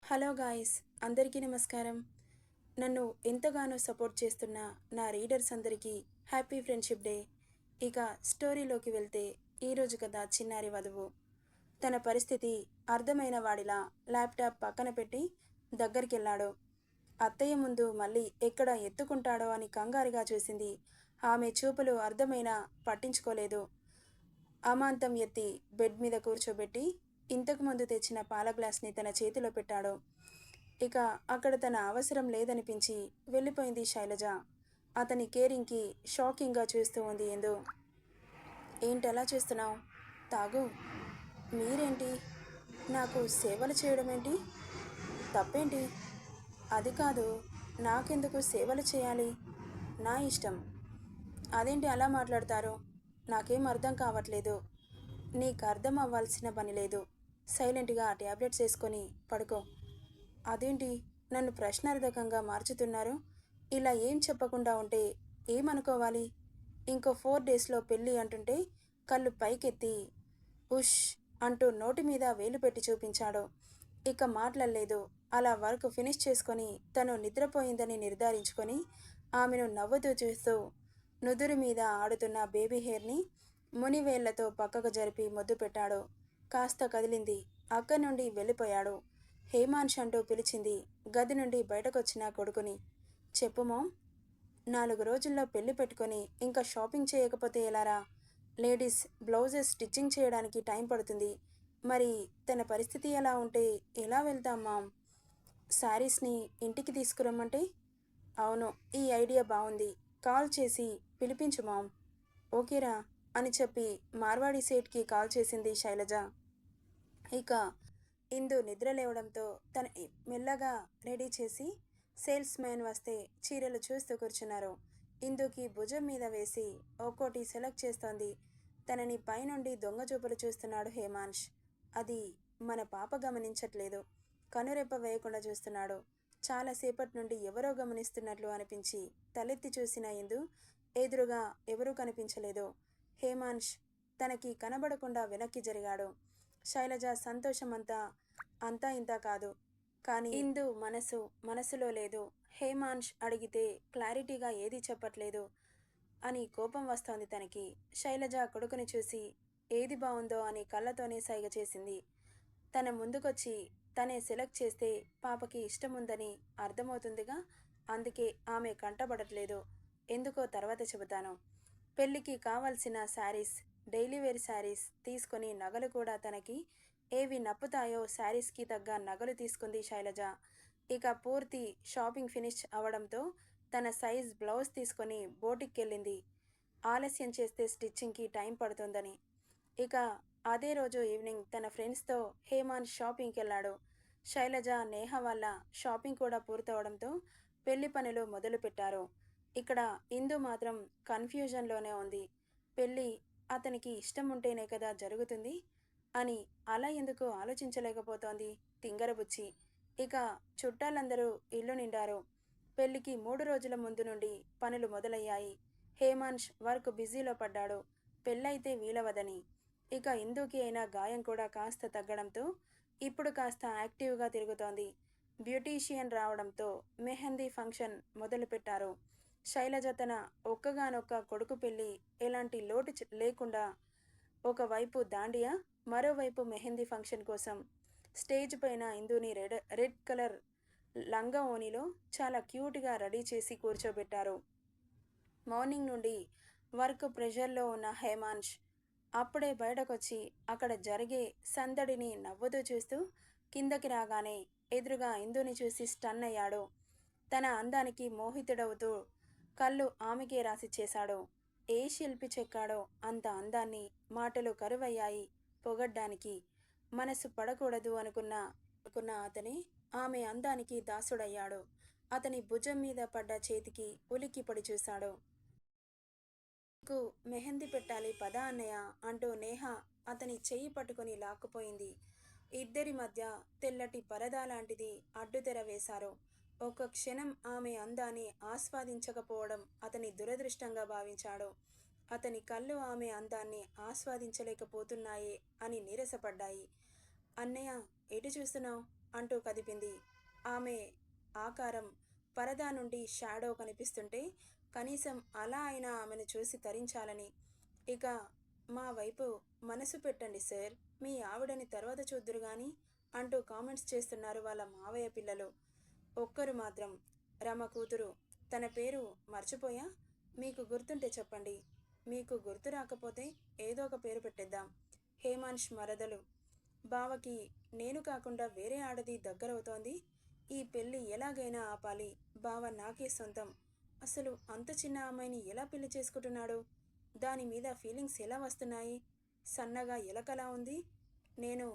Hello guys, అందరికీ నమస్కారం. నన్ను ఎంతగానో సపోర్ట్ చేస్తున్న నా రీడర్స్ అందరికీ హ్యాపీ ఫ్రెండ్షిప్ డే. ఇక స్టోరీలోకి వెళ్తే, ఈరోజు కథ చిన్నారి వధువు. తన పరిస్థితి అర్థమైన వాడిలా ల్యాప్టాప్ పక్కన పెట్టి దగ్గరికెళ్ళాడు. అత్తయ్య ముందు మళ్ళీ ఎక్కడ ఎత్తుకుంటాడో అని కంగారుగా చూసింది. ఆమె చూపులు అర్థమైనా పట్టించుకోలేదు. అమాంతం ఎత్తి బెడ్ మీద కూర్చోబెట్టి ఇంతకుముందు తెచ్చిన పాల గ్లాస్ని తన చేతిలో పెట్టాడు. ఇక అక్కడ తన అవసరం లేదనిపించి వెళ్ళిపోయింది శైలజ. అతని కేరింగ్కి షాకింగ్గా చూస్తూ ఉంది ఎందు. ఏంటలా చేస్తున్నావు? తాగు. మీరేంటి నాకు సేవలు చేయడం ఏంటి? తప్పేంటి? అది కాదు, నాకెందుకు సేవలు చేయాలి? నా ఇష్టం. అదేంటి అలా మాట్లాడతారు? నాకేం అర్థం కావట్లేదు. నీకు అర్థం అవ్వాల్సిన పని లేదు. సైలెంట్గా ట్యాబ్లెట్స్ వేసుకొని పడుకో. అదేంటి నన్ను ప్రశ్నార్థకంగా మార్చుతున్నారు? ఇలా ఏం చెప్పకుండా ఉంటే ఏమనుకోవాలి? ఇంకో 4 డేస్లో పెళ్ళి అంటుంటే కళ్ళు పైకెత్తి ఉష్ అంటూ నోటి మీద వేలు పెట్టి చూపించాడు. ఇక మాట్లాడలేదు. అలా వర్క్ ఫినిష్ చేసుకొని తను నిద్రపోయిందని నిర్ధారించుకొని ఆమెను నవ్వుతూ చూస్తూ నుదురు మీద ఆడుతున్న బేబీ హెయిర్ని మునివేళ్లతో పక్కకు జరిపి ముద్దు పెట్టాడు. కాస్త కదిలింది. అక్కడి నుండి వెళ్ళిపోయాడు. హేమాన్ష్ అంటూ పిలిచింది గది నుండి బయటకొచ్చిన కొడుకుని. చెప్పు మామ్. 4 రోజుల్లో పెళ్లి పెట్టుకొని ఇంకా షాపింగ్ చేయకపోతే ఎలారా? లేడీస్ బ్లౌజెస్ స్టిచ్చింగ్ చేయడానికి టైం పడుతుంది. మరి తన పరిస్థితి ఎలా ఉంటే ఎలా వెళ్తాం మామ్? శారీస్ని ఇంటికి తీసుకురమ్మంటే? అవును, ఈ ఐడియా బాగుంది. కాల్ చేసి పిలిపించు మామ్. ఓకేరా అని చెప్పి మార్వాడి సేట్కి కాల్ చేసింది శైలజ. ఇక ఇందు నిద్ర లేవడంతో తనని మెల్లగా రెడీ చేసి సేల్స్ మ్యాన్ వస్తే చీరలు చూస్తూ కూర్చున్నారు. ఇందుకి భుజం మీద వేసి ఒక్కోటి సెలెక్ట్ చేస్తోంది. తనని పైనుండి దొంగ చూపులు చూస్తున్నాడు హేమాన్ష్. అది మన పాప గమనించట్లేదు. కనురెప్ప వేయకుండా చూస్తున్నాడు. చాలాసేపటి నుండి ఎవరో గమనిస్తున్నట్లు అనిపించి తలెత్తి చూసిన ఇందు ఎదురుగా ఎవరూ కనిపించలేదు. హేమాన్ష్ తనకి కనబడకుండా వెనక్కి జరిగాడు. శైలజ సంతోషమంతా అంతా ఇంతా కాదు. కానీ ఇందు మనసులో లేదు. హేమాన్ష్ అడిగితే క్లారిటీగా ఏది చెప్పట్లేదు అని కోపం వస్తోంది తనకి. శైలజ కొడుకుని చూసి ఏది బాగుందో అని కళ్ళతోనే సైగ చేసింది. తన ముందుకొచ్చి తనే సెలెక్ట్ చేస్తే పాపకి ఇష్టముందని అర్థమవుతుందిగా. అందుకే ఆమె కంటపడట్లేదు. ఎందుకో తర్వాత చెబుతాను. పెళ్ళికి కావాల్సిన శారీస్, డైలీ వేర్ శారీస్ తీసుకొని నగలు కూడా తనకి ఏవి నప్పుతాయో శారీస్కి తగ్గ నగలు తీసుకుంది శైలజ. ఇక పూర్తి షాపింగ్ ఫినిష్ అవడంతో తన సైజ్ బ్లౌజ్ తీసుకొని బోటిక్కెళ్ళింది. ఆలస్యం చేస్తే స్టిచ్చింగ్కి టైం పడుతుందని. ఇక అదే రోజు ఈవినింగ్ తన ఫ్రెండ్స్తో హేమాన్ షాపింగ్కి వెళ్ళాడు. శైలజ, నేహ వాళ్ళ షాపింగ్ కూడా పూర్తవడంతో పెళ్లి పనులు మొదలుపెట్టారు. ఇక్కడ ఇందు మాత్రం కన్ఫ్యూజన్లోనే ఉంది. పెళ్ళి అతనికి ఇష్టం ఉంటేనే కదా జరుగుతుంది అని అలా ఎందుకు ఆలోచించలేకపోతోంది తింగరబుచ్చి. ఇక చుట్టాలందరూ ఇల్లు నిండారు. పెళ్లికి 3 రోజుల ముందు నుండి పనులు మొదలయ్యాయి. హేమాన్ష్ వర్క్ బిజీలో పడ్డాడు. పెళ్ళైతే వీలవదని. ఇక ఇందుకి అయినా గాయం కూడా కాస్త తగ్గడంతో ఇప్పుడు కాస్త యాక్టివ్గా తిరుగుతోంది. బ్యూటీషియన్ రావడంతో మెహందీ ఫంక్షన్ మొదలుపెట్టారు. శైలజ తన ఒక్కగానొక్క కొడుకు పెళ్ళి ఎలాంటి లోటు లేకుండా ఒకవైపు దాండియా, మరోవైపు మెహందీ ఫంక్షన్ కోసం స్టేజ్ పైన ఇందుని రెడ్ కలర్ లంగా ఓణిలో చాలా క్యూట్గా రెడీ చేసి కూర్చోబెట్టారు. మార్నింగ్ నుండి వర్క్ ప్రెషర్లో ఉన్న హేమాన్ష్ అప్పుడే బయటకొచ్చి అక్కడ జరిగే సందడిని నవ్వుతూ చూస్తూ కిందకి రాగానే ఎదురుగా ఇందుని చూసి స్టన్ అయ్యాడు. తన అందానికి మోహితుడవుతూ కళ్ళు ఆమెకే రాసి చేశాడు. ఏ శిల్పి చెక్కాడో అంత అందాన్ని మాటలు కరువయ్యాయి పొగడ్డానికి. మనసు పడకూడదు అనుకున్న అతని ఆమె అందానికి దాసుడయ్యాడు. అతని భుజం మీద పడ్డ చేతికి ఉలిక్కిపడి చూశాడు. నీకు మెహందీ పెట్టాలి పదా అన్నయ్య అంటూ నేహ అతని చెయ్యి పట్టుకుని లాక్కుపోయింది. ఇద్దరి మధ్య తెల్లటి పరదా లాంటిది అడ్డుతెర వేశారు. ఒక్క క్షణం ఆమె అందాన్ని ఆస్వాదించకపోవడం అతని దురదృష్టంగా భావించాడు. అతని కళ్ళు ఆమె అందాన్ని ఆస్వాదించలేకపోతున్నాయే అని నీరసపడ్డాయి. అన్నయ్య, ఎటు చూస్తున్నావు? అంటూ కదిపింది. ఆమె ఆకారం పరదా నుండి షాడో కనిపిస్తుంటే కనీసం అలా అయినా ఆమెను చూసి తరించాలని. ఇక మా వైపు మనసు పెట్టండి సార్, మీ ఆవిడని తర్వాత చూద్దురు గాని అంటూ కామెంట్స్ చేస్తున్నారు వాళ్ళ మావయ్య పిల్లలు. ఒక్కరు మాత్రం రమ కూతురు, తన పేరు మర్చిపోయా, మీకు గుర్తుంటే చెప్పండి, మీకు గుర్తు రాకపోతే ఏదో ఒక పేరు పెట్టేద్దాం. హేమాంష్ మరదలు బావకి నేను కాకుండా వేరే ఆడది దగ్గరవుతోంది. ఈ పెళ్ళి ఎలాగైనా ఆపాలి. బావ నాకే సొంతం. అసలు అంత చిన్న అమ్మాయిని ఎలా పెళ్లి చేసుకుంటున్నాడు? దాని మీద ఫీలింగ్స్ ఎలా వస్తున్నాయి? సన్నగా ఎలకలా ఉంది. నేను,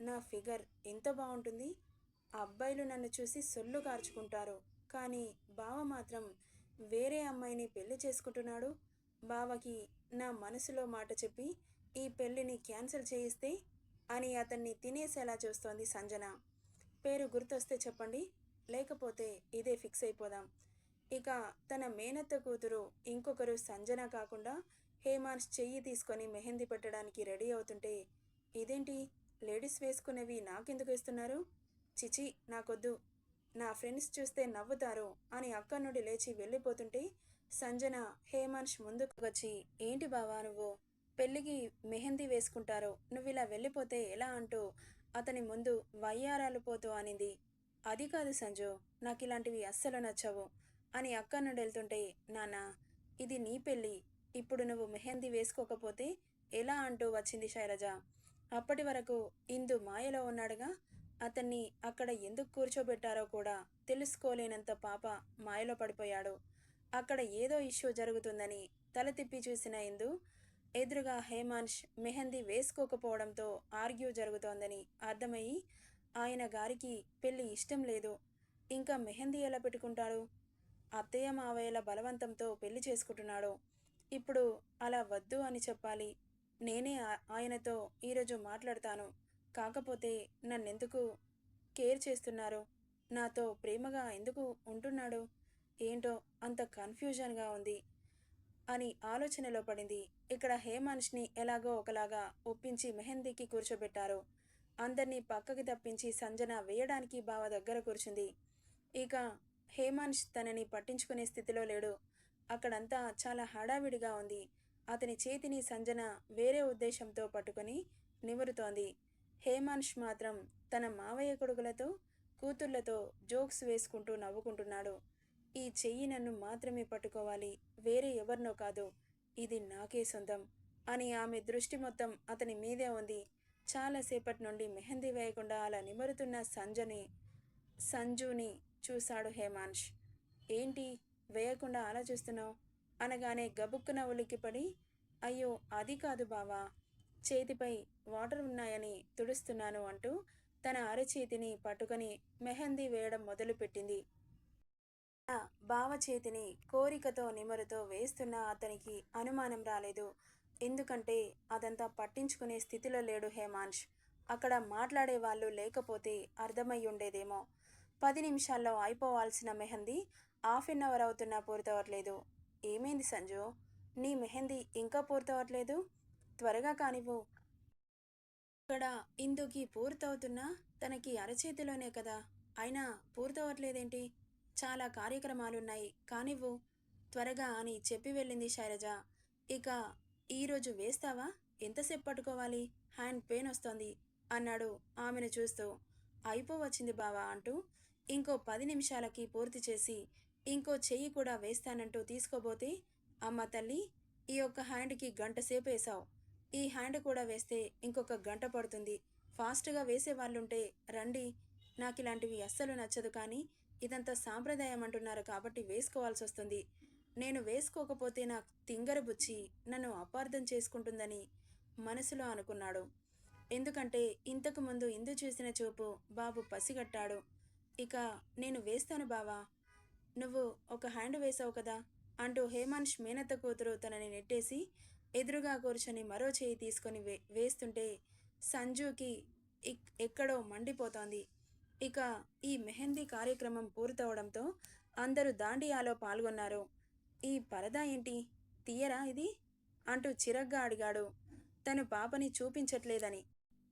నా ఫిగర్ ఎంత బాగుంటుంది. అబ్బాయిలు నన్ను చూసి సొల్లు కార్చుకుంటారు. కానీ బావ మాత్రం వేరే అమ్మాయిని పెళ్లి చేసుకుంటున్నాడు. బావకి నా మనసులో మాట చెప్పి ఈ పెళ్లిని క్యాన్సిల్ చేయిస్తే అని అతన్ని తినేసేలా చూస్తోంది సంజన. పేరు గుర్తొస్తే చెప్పండి, లేకపోతే ఇదే ఫిక్స్ అయిపోదాం. ఇక తన మేనత్త కూతురు ఇంకొకరు సంజన కాకుండా హేమాన్స్ చెయ్యి తీసుకొని మెహందీ పెట్టడానికి రెడీ అవుతుంటే, ఇదేంటి లేడీస్ వేసుకునేవి నాకెందుకు వేస్తున్నారు? చిచి నాకొద్దు, నా ఫ్రెండ్స్ చూస్తే నవ్వుతారు అని అక్కడి నుండి లేచి వెళ్ళిపోతుంటే సంజన హేమాంష్ ముందుకు వచ్చి, ఏంటి బావా నువ్వు పెళ్ళికి మెహందీ వేసుకుంటారు, నువ్వు ఇలా వెళ్ళిపోతే ఎలా అంటూ అతని ముందు వయ్యారాలు పోతూ అనింది. అది కాదు సంజు, నాకు ఇలాంటివి అస్సలు నచ్చవు అని అక్కడి నుండి వెళ్తుంటే, నాన్న ఇది నీ పెళ్ళి, ఇప్పుడు నువ్వు మెహందీ వేసుకోకపోతే ఎలా అంటూ వచ్చింది శైలజ. అప్పటి వరకు ఇందు మాయలో ఉన్నాడుగా, అతన్ని అక్కడ ఎందుకు కూర్చోబెట్టారో కూడా తెలుసుకోలేనంత పాప మాయలో పడిపోయాడు. అక్కడ ఏదో ఇష్యూ జరుగుతుందని తల తిప్పి చూసిన ఇందు ఎదురుగా హేమాంష్ మెహందీ వేసుకోకపోవడంతో ఆర్గ్యూ జరుగుతోందని అర్థమయ్యి, ఆయన గారికి పెళ్ళి ఇష్టం లేదు, ఇంకా మెహందీ ఎలా పెట్టుకుంటాడు? అత్తయ్య మావయ్యల బలవంతంతో పెళ్లి చేసుకుంటున్నాడు. ఇప్పుడు అలా వద్దు అని చెప్పాలి. నేనే ఆయనతో ఈరోజు మాట్లాడతాను. కాకపోతే నన్నెందుకు కేర్ చేస్తున్నారు? నాతో ప్రేమగా ఎందుకు ఉంటున్నాడు? ఏంటో అంత కన్ఫ్యూజన్గా ఉంది అని ఆలోచనలో పడింది. ఇక్కడ హేమాంష్ని ఎలాగో ఒకలాగా ఒప్పించి మెహందీకి కూర్చోబెట్టారు. అందర్నీ పక్కకి తప్పించి సంజన వేయడానికి బావ దగ్గర కూర్చుంది. ఇక హేమాంష్ తనని పట్టించుకునే స్థితిలో లేడు. అక్కడంతా చాలా హడావిడిగా ఉంది. అతని చేతిని సంజన వేరే ఉద్దేశంతో పట్టుకొని నిమురుతోంది. హేమాంష్ మాత్రం తన మావయ్య కొడుకులతో కూతుళ్లతో జోక్స్ వేసుకుంటూ నవ్వుకుంటున్నాడు. ఈ చెయ్యి నన్ను మాత్రమే పట్టుకోవాలి, వేరే ఎవరినో కాదు, ఇది నాకే సొంతం అని ఆమె దృష్టి మొత్తం అతని మీదే ఉంది. చాలాసేపటి నుండి మెహందీ వేయకుండా అలా నిమురుతున్న సంజుని చూశాడు హేమాంష్. ఏంటి వేయకుండా అలా చూస్తున్నావు అనగానే గబుక్కున ఉలిక్కిపడి, అయ్యో అది కాదు బావా, చేతిపై వాటర్ ఉన్నాయని తుడుస్తున్నాను అంటూ తన అరచేతిని పట్టుకొని మెహందీ వేయడం మొదలుపెట్టింది. బావ చేతిని కోరికతో నిమరుతో వేస్తున్న అతనికి అనుమానం రాలేదు. ఎందుకంటే అదంతా పట్టించుకునే స్థితిలో లేడు హేమాంష్. అక్కడ మాట్లాడే వాళ్ళు లేకపోతే అర్థమై ఉండేదేమో. 10 నిమిషాల్లో అయిపోవాల్సిన మెహందీ హాఫ్ ఎన్ అవర్ అవుతున్నా పూర్తవట్లేదు. ఏమైంది సంజు, నీ మెహందీ ఇంకా పూర్తవట్లేదు? త్వరగా కానివ్వు. ఇక్కడ ఇందుకి పూర్తవుతున్నా తనకి అరచేతిలోనే కదా, అయినా పూర్తవట్లేదేంటి? చాలా కార్యక్రమాలున్నాయి, కానివ్వు త్వరగా అని చెప్పి వెళ్ళింది శైలజ. ఇక ఈరోజు వేస్తావా? ఎంతసేపు పట్టుకోవాలి? హ్యాండ్ పెయిన్ వస్తోంది అన్నాడు ఆమెను చూస్తూ. అయిపోవచ్చింది బావా అంటూ ఇంకో 10 నిమిషాలకి పూర్తి చేసి ఇంకో చెయ్యి కూడా వేస్తానంటూ తీసుకోబోతే, అమ్మ తల్లి, ఈ ఒక్క హ్యాండ్కి గంట సేపు వేసావు, ఈ హ్యాండ్ కూడా వేస్తే ఇంకొక గంట పడుతుంది. ఫాస్ట్గా వేసే వాళ్ళుంటే రండి, నాకు ఇలాంటివి అస్సలు నచ్చదు, కానీ ఇదంతా సాంప్రదాయం అంటున్నారు కాబట్టి వేసుకోవాల్సి వస్తుంది. నేను వేసుకోకపోతే నాకు తింగర బుచ్చి నన్ను అపార్థం చేసుకుంటుందని మనసులో అనుకున్నాడు. ఎందుకంటే ఇంతకు ముందు ఇందు చూసిన చూపు బాబు పసిగట్టాడు. ఇక నేను వేస్తాను బావా, నువ్వు ఒక హ్యాండ్ వేసావు కదా అంటూ హేమాంష్ మేనత్త కూతురు తనని నెట్టేసి ఎదురుగా కూర్చొని మరో చేయి తీసుకొని వేస్తుంటే సంజుకి ఎక్కడో మండిపోతోంది. ఇక ఈ మెహందీ కార్యక్రమం పూర్తవడంతో అందరూ దాండియాలో పాల్గొన్నారు. ఈ పరదా ఏంటి, తీయరా ఇది అంటూ చిరగ్గా అడిగాడు. తను పాపని చూపించట్లేదని.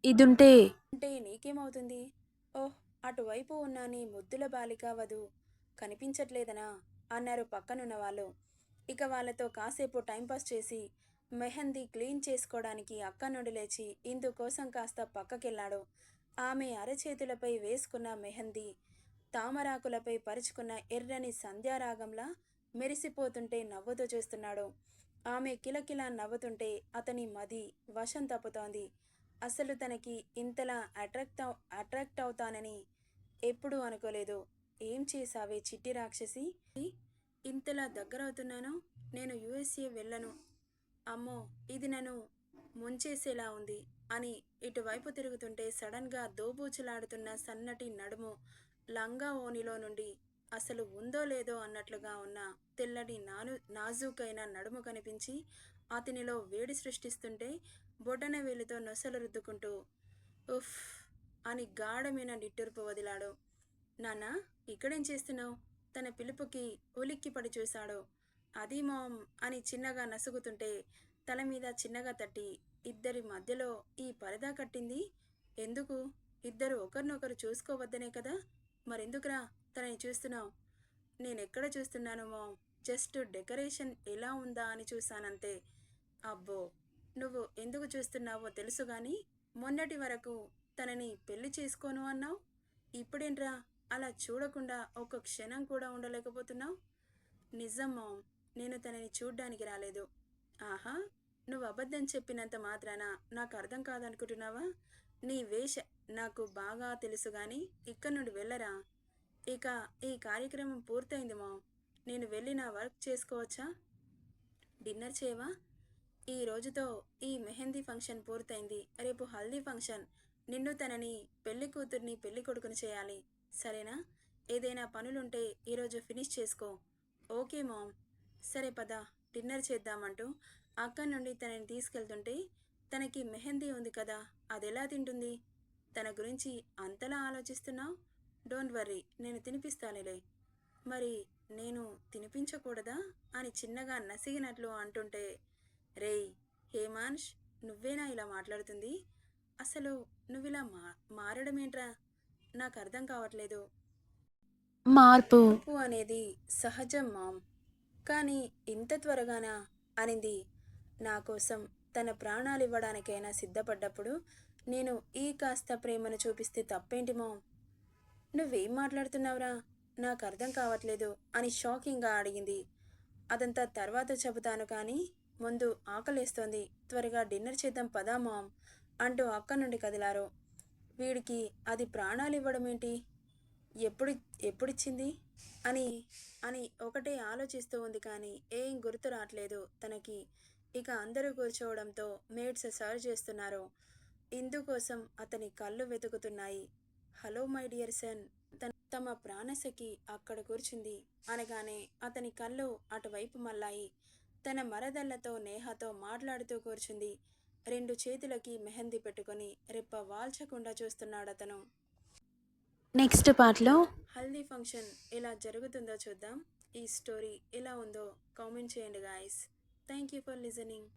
ఇదుంటే అంటే నీకేమవుతుంది? ఓహ్, అటువైపు ఉన్న నీ ముద్దుల బాలిక వధు కనిపించట్లేదనా అన్నారు పక్కనున్న వాళ్ళు. ఇక వాళ్ళతో కాసేపు టైంపాస్ చేసి మెహందీ క్లీన్ చేసుకోవడానికి అక్క నుండి లేచి ఇందు కోసం కాస్త పక్కకెళ్ళాడు. ఆమె అరచేతులపై వేసుకున్న మెహందీ తామరాకులపై పరుచుకున్న ఎర్రని సంధ్యారాగంలా మెరిసిపోతుంటే నవ్వుతూ చూస్తున్నాడు. ఆమె కిలకిలా నవ్వుతుంటే అతని మది వశం తప్పుతోంది. అసలు తనకి ఇంతలా అట్రాక్ట్ అవుతానని ఎప్పుడూ అనుకోలేదు. ఏం చేశావే చిట్టి రాక్షసి? ఇంతలా దగ్గరవుతున్నాను. నేను యుఎస్ఏ వెళ్ళను. అమ్మో, ఇది నన్ను ముంచేసేలా ఉంది అని ఇటువైపు తిరుగుతుంటే సడన్గా దోబూచులాడుతున్న సన్నటి నడుము లంగా ఓనిలో నుండి అసలు ఉందో లేదో అన్నట్లుగా ఉన్న తెల్లటి నాజూకైన నడుము కనిపించి అతనిలో వేడి సృష్టిస్తుంటే బొటన వేలితో నొసలు రుద్దుకుంటూ ఉఫ్ అని గాఢమైన నిట్టూర్పు వదిలాడు. నాన్నా, ఇక్కడేం చేస్తున్నావు? తన పిలుపుకి ఉలిక్కిపడి చూశాడు. అది మామ్ అని చిన్నగా నసుగుతుంటే తల మీద చిన్నగా తట్టి, ఇద్దరి మధ్యలో ఈ పరదా కట్టింది ఎందుకు? ఇద్దరు ఒకరినొకరు చూసుకోవద్దనే కదా? మరెందుకురా తనని చూస్తున్నావు? నేనెక్కడ చూస్తున్నాను మామ్, జస్ట్ డెకరేషన్ ఎలా ఉందా అని చూశానంతే. అబ్బో, నువ్వు ఎందుకు చూస్తున్నావో తెలుసు గాని మొన్నటి వరకు తనని పెళ్లి చేసుకోను అన్నావు. ఇప్పుడేంట్రా అలా చూడకుండా ఒక్క క్షణం కూడా ఉండలేకపోతున్నావు? నిజం మామ్, నేను తనని చూడ్డానికి రాలేదు. ఆహా, నువ్వు అబద్ధం చెప్పినంత మాత్రాన నాకు అర్థం కాదనుకుంటున్నావా? నీ వేష నాకు బాగా తెలుసు గాని ఇక్కడి నుండి వెళ్ళరా. ఇక ఈ కార్యక్రమం పూర్తయింది మామ్, నేను వెళ్ళి నా వర్క్ చేసుకోవచ్చా? డిన్నర్ చేయవా? ఈ రోజుతో ఈ మెహందీ ఫంక్షన్ పూర్తయింది. రేపు హల్దీ ఫంక్షన్. నిన్ను తనని పెళ్లి కూతుర్ని పెళ్లి కొడుకుని చేయాలి. సరేనా? ఏదైనా పనులుంటే ఈరోజు ఫినిష్ చేసుకో. Okay mom. సరే పద, డిన్నర్ చేద్దామంటూ అక్కడి నుండి తనని తీసుకెళ్తుంటే తనకి మెహందీ ఉంది కదా, అదెలా తింటుంది? తన గురించి అంతలా ఆలోచిస్తున్నావు? డోంట్ వర్రీ, నేను తినిపిస్తానులే. మరి నేను తినిపించకూడదా అని చిన్నగా నసిగినట్లు అంటుంటే, రేయ్ హేమాంష్, నువ్వేనా ఇలా మాట్లాడుతుంది? అసలు నువ్విలా మారడమేంట్రా? నాకు అర్థం కావట్లేదు. మార్పు. మార్పు అనేది సహజం మామ్, కానీ ఇంత త్వరగానా అనింది. నా కోసం తన ప్రాణాలివ్వడానికైనా సిద్ధపడ్డప్పుడు నేను ఈ కాస్త ప్రేమను చూపిస్తే తప్పేంటి మామ్? నువ్వేం మాట్లాడుతున్నావురా? నాకు అర్థం కావట్లేదు అని షాకింగ్గా అడిగింది. అదంతా తర్వాత చెబుతాను కానీ ముందు ఆకలేస్తోంది, త్వరగా డిన్నర్ చేద్దాం పదా మామ్ అంటూ అక్క నుండి కదిలారు. వీడికి అది ప్రాణాలు ఇవ్వడమేంటి? ఎప్పుడు ఎప్పుడిచ్చింది అని అని ఒకటే ఆలోచిస్తూ ఉంది కానీ ఏం గుర్తు రావట్లేదు తనకి. ఇక అందరూ కూర్చోవడంతో మేడ్స్ సర్వ్ చేస్తున్నారు. ఇందుకోసం అతని కళ్ళు వెతుకుతున్నాయి. హలో మై డియర్ సన్, తమ ప్రాణసఖి అక్కడ కూర్చుంది అనగానే అతని కళ్ళు అటువైపు మళ్ళాయి. తన మరదళ్లతో నేహతో మాట్లాడుతూ కూర్చుంది. రెండు చేతులకి మెహందీ పెట్టుకొని రెప్ప వాల్చకుండా చూస్తున్నాడతను. నెక్స్ట్ పార్ట్లో హల్దీ ఫంక్షన్ ఎలా జరుగుతుందో చూద్దాం. ఈ స్టోరీ ఎలా ఉందో కామెంట్ చేయండి guys. Thank you for listening.